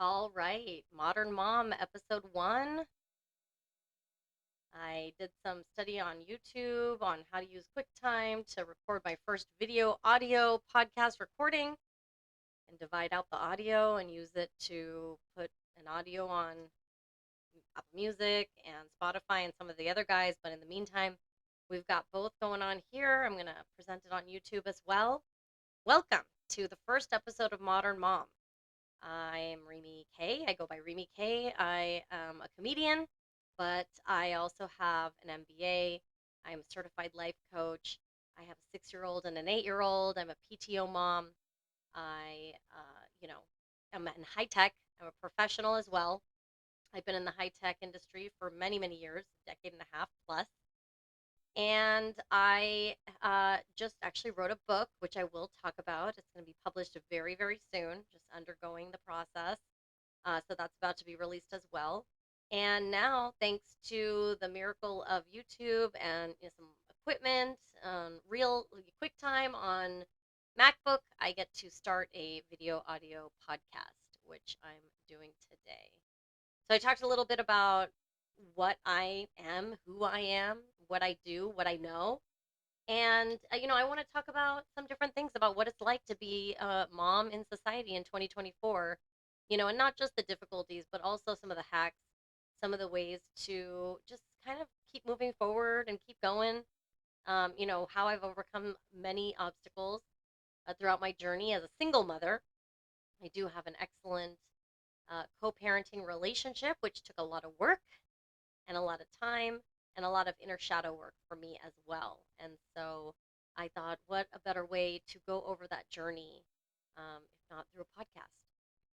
All right, Modern Mom, episode one. I did some study on YouTube on how to use QuickTime to record my first video audio podcast recording and divide out the audio and use it to put an audio on Apple Music and Spotify and some of the other guys. But in the meantime, we've got both going on here. I'm going to present it on YouTube as well. Welcome to the first episode of Modern Mom. I'm Remy K. I go by Remy K. I am a comedian, but I also have an MBA. I'm a certified life coach. I have a 6-year-old and an 8-year-old. I'm a PTO mom. I, am in high tech. I'm a professional as well. I've been in the high tech industry for many, many years, a decade and a half plus. And I just actually wrote a book, which I will talk about. It's going to be published very, very soon, just undergoing the process. So that's about to be released as well. And now, thanks to the miracle of YouTube and some equipment, real QuickTime on MacBook, I get to start a video audio podcast, which I'm doing today. So I talked a little bit about what I am, who I am, what I do, what I know. And, I want to talk about some different things about what it's like to be a mom in society in 2024, and not just the difficulties, but also some of the hacks, some of the ways to just kind of keep moving forward and keep going. How I've overcome many obstacles throughout my journey as a single mother. I do have an excellent co parenting relationship, which took a lot of work and a lot of time and a lot of inner shadow work for me as well. And so I thought, what a better way to go over that journey, if not through a podcast.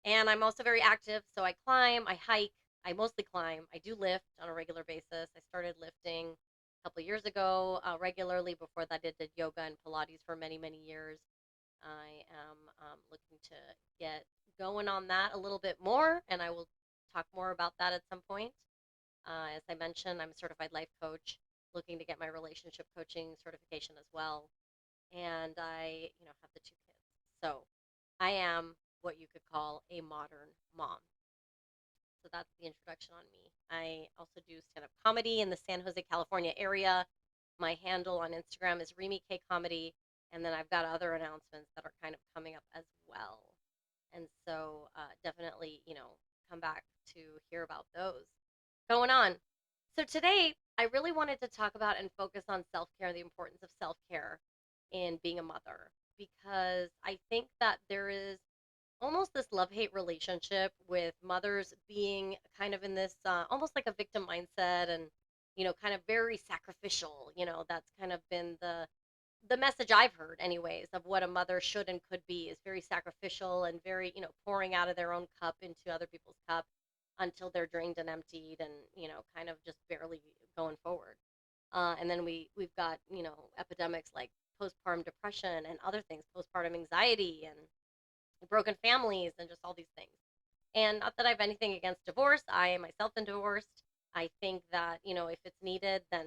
And I'm also very active. So I climb, I hike, I mostly climb. I do lift on a regular basis. I started lifting a couple of years ago regularly. Before that, I did yoga and Pilates for many, many years. I am looking to get going on that a little bit more, and I will talk more about that at some point. As I mentioned, I'm a certified life coach, looking to get my relationship coaching certification as well. And I, have the 2 kids. So I am what you could call a modern mom. So that's the introduction on me. I also do stand up comedy in the San Jose, California area. My handle on Instagram is Remy K Comedy. And then I've got other announcements that are kind of coming up as well. And so definitely, come back to hear about those going on. So today, I really wanted to talk about and focus on self care, the importance of self care in being a mother, because I think that there is almost this love hate relationship with mothers being kind of in this almost like a victim mindset and, kind of very sacrificial. That's kind of been the message I've heard, anyways, of what a mother should and could be is very sacrificial and very, pouring out of their own cup into other people's cup until they're drained and emptied and, kind of just barely going forward. And then we've got, epidemics like postpartum depression and other things, postpartum anxiety and broken families and just all these things. And not that I have anything against divorce. I myself am divorced. I think that, if it's needed, then,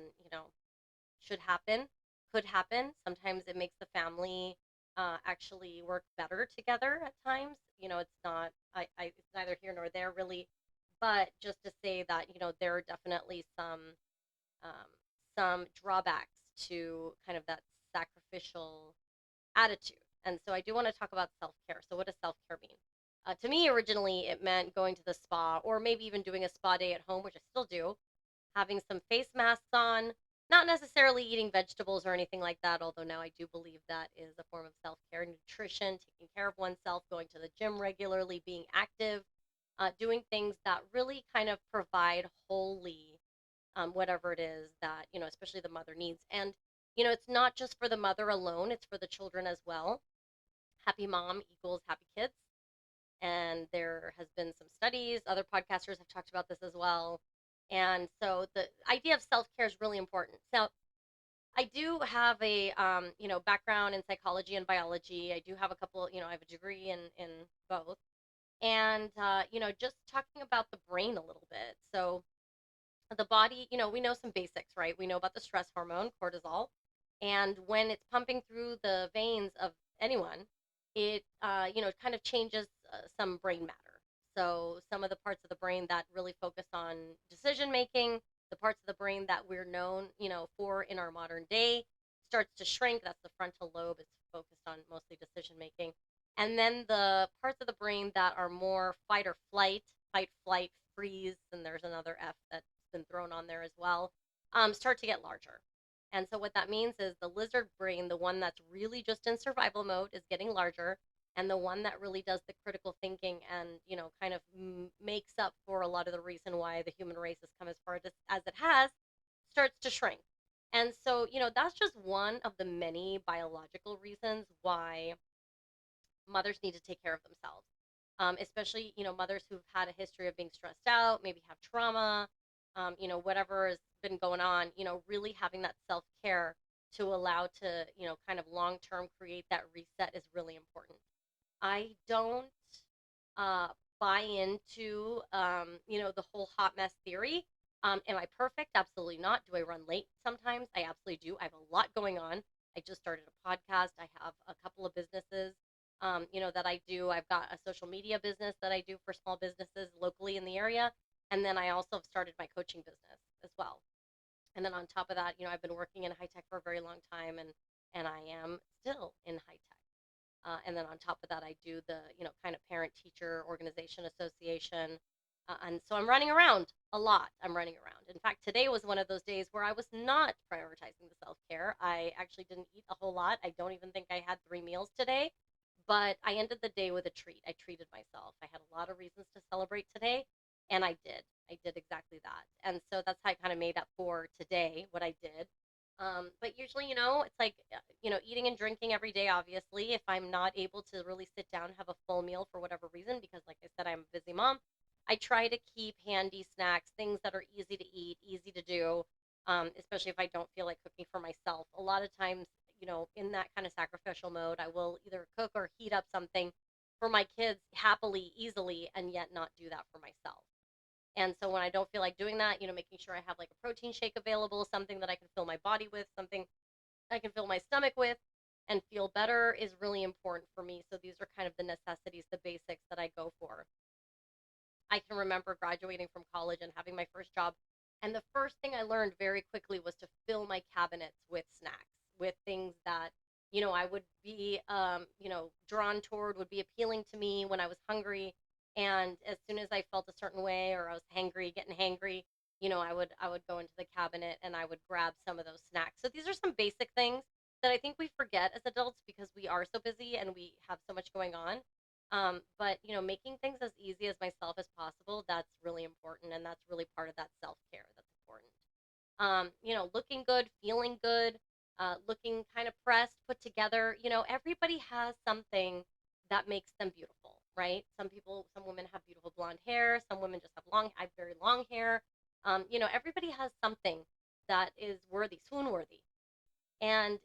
should happen, could happen. Sometimes it makes the family actually work better together at times. It's not, it's neither here nor there really. But just to say that, there are definitely um, some drawbacks to kind of that sacrificial attitude. And so I do want to talk about self care. So, what does self care mean? To me, originally, it meant going to the spa or maybe even doing a spa day at home, which I still do, having some face masks on, not necessarily eating vegetables or anything like that, although now I do believe that is a form of self care, nutrition, taking care of oneself, going to the gym regularly, being active, doing things that really kind of provide wholly whatever it is that, especially the mother needs. And, it's not just for the mother alone, it's for the children as well. Happy mom equals happy kids. And there has been some studies, other podcasters have talked about this as well. And so the idea of self-care is really important. So I do have a background in psychology and biology. I do have a couple, I have a degree in both. And just talking about the brain a little bit. So the body, we know some basics, right? We know about the stress hormone, cortisol. And when it's pumping through the veins of anyone, it, kind of changes some brain matter. So some of the parts of the brain that really focus on decision making, the parts of the brain that we're known, for in our modern day, starts to shrink. That's the frontal lobe. It's focused on mostly decision making. And then the parts of the brain that are more fight or flight, fight, flight, freeze, and there's another F that's been thrown on there as well, start to get larger. And so what that means is the lizard brain, the one that's really just in survival mode, is getting larger, and the one that really does the critical thinking and kind of makes up for a lot of the reason why the human race has come as far as it has, starts to shrink. And so that's just one of the many biological reasons why mothers need to take care of themselves, especially mothers who've had a history of being stressed out, maybe have trauma, whatever has been going on. Really having that self-care to allow to kind of long term create that reset is really important. I don't uh, buy into the whole hot mess theory. Am I perfect? Absolutely not. Do I run late sometimes? I absolutely do. I have a lot going on. I just started a podcast. I have a couple of businesses, that I do. I've got a social media business that I do for small businesses locally in the area, and then I also have started my coaching business as well. And then on top of that, I've been working in high tech for a very long time, and I am still in high tech. And then on top of that, I do the, kind of parent teacher organization association. And so I'm running around a lot. I'm running around. In fact, today was one of those days where I was not prioritizing the self care. I actually didn't eat a whole lot. I don't even think I had 3 meals today, but I ended the day with a treat. I treated myself. I had a lot of reasons to celebrate today, and I did. I did exactly that. And so that's how I kind of made up for today, what I did. But usually, it's like, eating and drinking every day, obviously. If I'm not able to really sit down and have a full meal for whatever reason, because like I said, I'm a busy mom, I try to keep handy snacks, things that are easy to eat, easy to do, especially if I don't feel like cooking for myself. A lot of times, in that kind of sacrificial mode, I will either cook or heat up something for my kids happily, easily, and yet not do that for myself. And so when I don't feel like doing that, making sure I have like a protein shake available, something that I can fill my body with, something I can fill my stomach with and feel better is really important for me. So these are kind of the necessities, the basics that I go for. I can remember graduating from college and having my first job. And the first thing I learned very quickly was to fill my cabinets with snacks, with things that, I would be, drawn toward, would be appealing to me when I was hungry. And as soon as I felt a certain way or I was hangry, getting hangry, I would go into the cabinet and I would grab some of those snacks. So these are some basic things that I think we forget as adults because we are so busy and we have so much going on. But making things as easy as myself as possible, that's really important, and that's really part of that self-care that's important. Looking good, feeling good, looking kind of pressed, put together. Everybody has something that makes them beautiful, right? Some women have beautiful blonde hair, some women just have I have very long hair. Everybody has something that is worthy, swoon worthy. And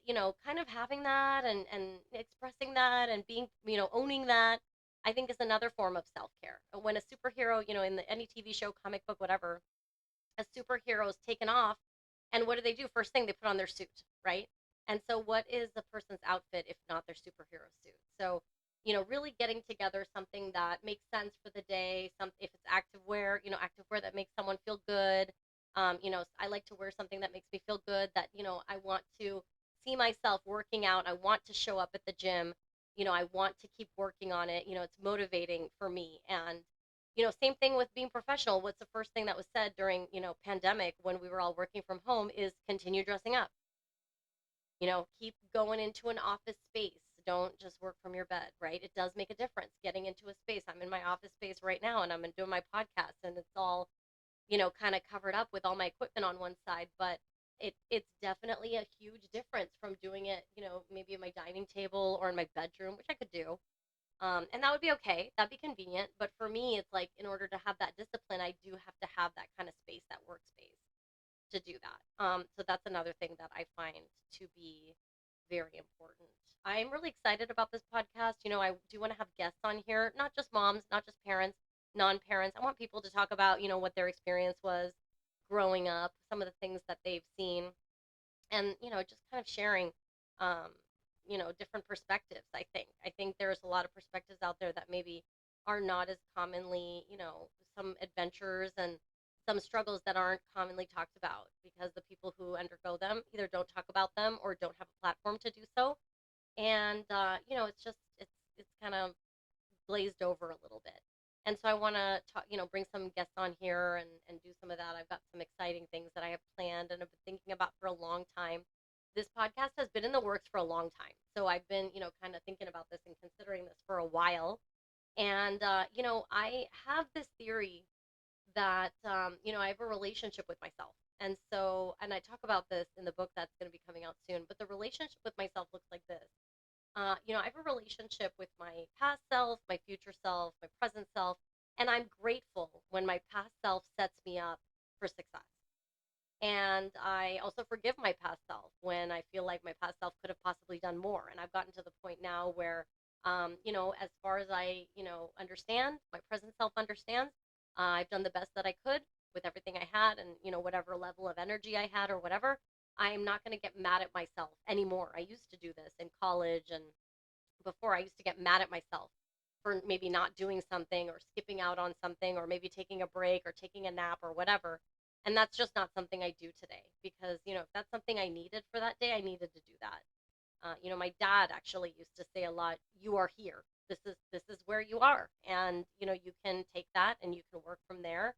kind of having that and expressing that and being owning that, I think, is another form of self-care. When a superhero, in any TV show, comic book, whatever, a superhero is taken off, and what do? First thing, they put on their suit, right? And so what is the person's outfit if not their superhero suit? So really getting together something that makes sense for the day, some if it's active wear that makes someone feel good. I like to wear something that makes me feel good, that I want to see myself working out, I want to show up at the gym, I want to keep working on it. It's motivating for me. And same thing with being professional. What's the first thing that was said during pandemic when we were all working from home is continue dressing up. Keep going into an office space. Don't just work from your bed, right? It does make a difference getting into a space. I'm in my office space right now and I'm doing my podcast, and it's all, kind of covered up with all my equipment on one side, but it's definitely a huge difference from doing it, maybe at my dining table or in my bedroom, which I could do. And that would be okay. That'd be convenient. But for me, it's like in order to have that discipline, I do have to have that kind of space, that workspace to do that. So that's another thing that I find to be very important. I'm really excited about this podcast. I do want to have guests on here, not just moms, not just parents, non-parents. I want people to talk about, what their experience was growing up, some of the things that they've seen, and, just kind of sharing, different perspectives. I think there's a lot of perspectives out there that maybe are not as commonly, some adventures and some struggles that aren't commonly talked about because the people who undergo them either don't talk about them or don't have a platform to do so. And it's just it's kind of glazed over a little bit. And so I want to talk, bring some guests on here and do some of that. I've got some exciting things that I have planned and have been thinking about for a long time. This podcast has been in the works for a long time. So I've been, kind of thinking about this and considering this for a while. And, I have this theory that, I have a relationship with myself. And so, and I talk about this in the book that's going to be coming out soon, but the relationship with myself looks like this. I have a relationship with my past self, my future self, my present self, and I'm grateful when my past self sets me up for success. And I also forgive my past self when I feel like my past self could have possibly done more. And I've gotten to the point now where, as far as I, understand, my present self understands, I've done the best that I could with everything I had and, whatever level of energy I had or whatever. I am not going to get mad at myself anymore. I used to do this in college and before. I used to get mad at myself for maybe not doing something or skipping out on something or maybe taking a break or taking a nap or whatever. And that's just not something I do today because, if that's something I needed for that day, I needed to do that. My dad actually used to say a lot, "You are here. This is where you are." And, you can take that and you can work from there.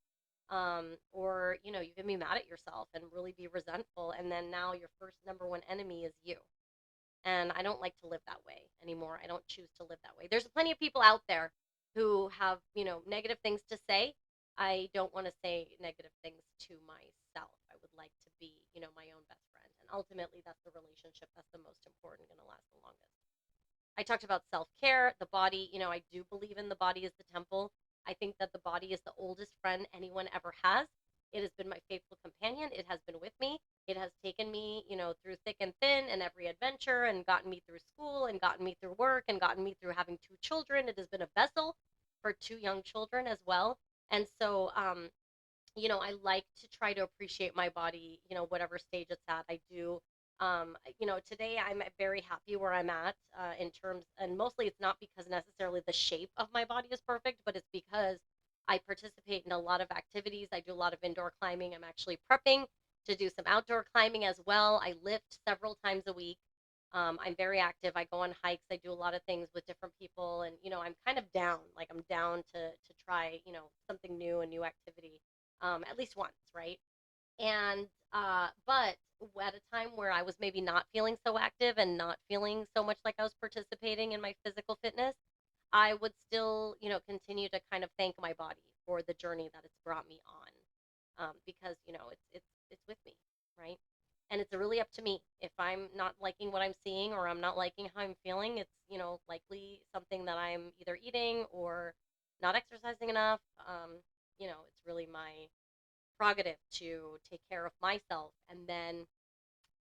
Or, you can be mad at yourself and really be resentful. And then now your first number one enemy is you. And I don't like to live that way anymore. I don't choose to live that way. There's plenty of people out there who have, negative things to say. I don't want to say negative things to myself. I would like to be, my own best friend. And ultimately, that's the relationship that's the most important, going to last the longest. I talked about self care, the body. I do believe in the body as the temple. I think that the body is the oldest friend anyone ever has. It has been my faithful companion. It has been with me. It has taken me, through thick and thin and every adventure and gotten me through school and gotten me through work and gotten me through having two children. It has been a vessel for two young children as well. And so, I like to try to appreciate my body, whatever stage it's at. I do. Today I'm very happy where I'm at in terms, and mostly it's not because necessarily the shape of my body is perfect, but it's because I participate in a lot of activities. I do a lot of indoor climbing. I'm actually prepping to do some outdoor climbing as well. I lift several times a week. I'm very active. I go on hikes. I do a lot of things with different people, and I'm kind of down. Like I'm down to try something new, a new activity, at least once, right? And but at a time where I was maybe not feeling so active and not feeling so much like I was participating in my physical fitness, I would still, continue to kind of thank my body for the journey that it's brought me on, because it's with me, right? And it's really up to me. If I'm not liking what I'm seeing or I'm not liking how I'm feeling, it's likely something that I'm either eating or not exercising enough. It's really my prerogative to take care of myself and then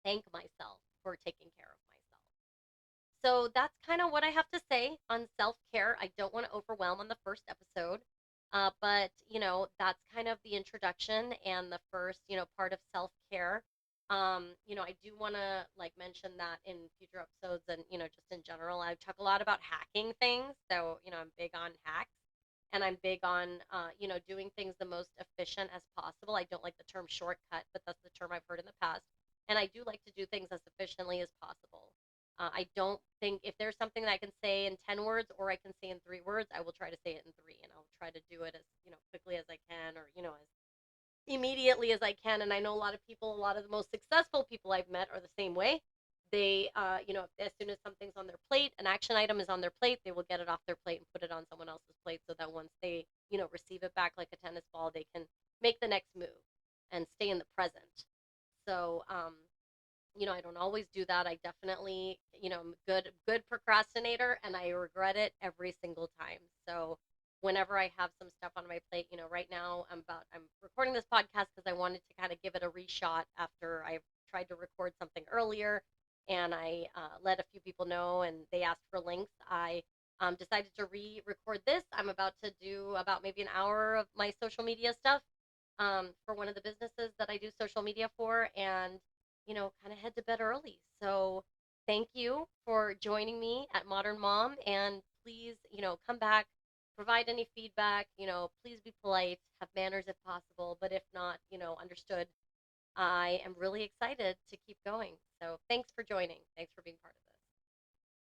thank myself for taking care of myself. So that's kind of what I have to say on self care. I don't want to overwhelm on the first episode, but that's kind of the introduction and the first part of self care. I do want to like mention that in future episodes and just in general, I talk a lot about hacking things. So I'm big on hacks and I'm big on doing things the most efficient as possible. I don't like the term shortcut, but that's the term I've heard in the past. And I do like to do things as efficiently as possible. I don't think if there's something that I can say in 10 words or I can say in 3 words, I will try to say it in three, and I'll try to do it as quickly as I can, or as immediately as I can. And I know a lot of people, a lot of the most successful people I've met are the same way. They, as soon as something's on their plate, an action item is on their plate, they will get it off their plate and put it on someone else's plate so that once they, receive it back like a tennis ball, they can make the next move and stay in the present. So, I don't always do that. I definitely, I'm a good procrastinator and I regret it every single time. So whenever I have some stuff on my plate, right now I'm recording this podcast because I wanted to kind of give it a reshot after I tried to record something earlier and I let a few people know and they asked for links. I decided to re-record this. I'm about to do about maybe an hour of my social media stuff for one of the businesses that I do social media for, and kind of head to bed early. So thank you for joining me at Modern Mom, and please, come back provide any feedback. Please be polite, have manners if possible, but if not, understood. I am really excited to keep going. So thanks for joining. Thanks for being part of it.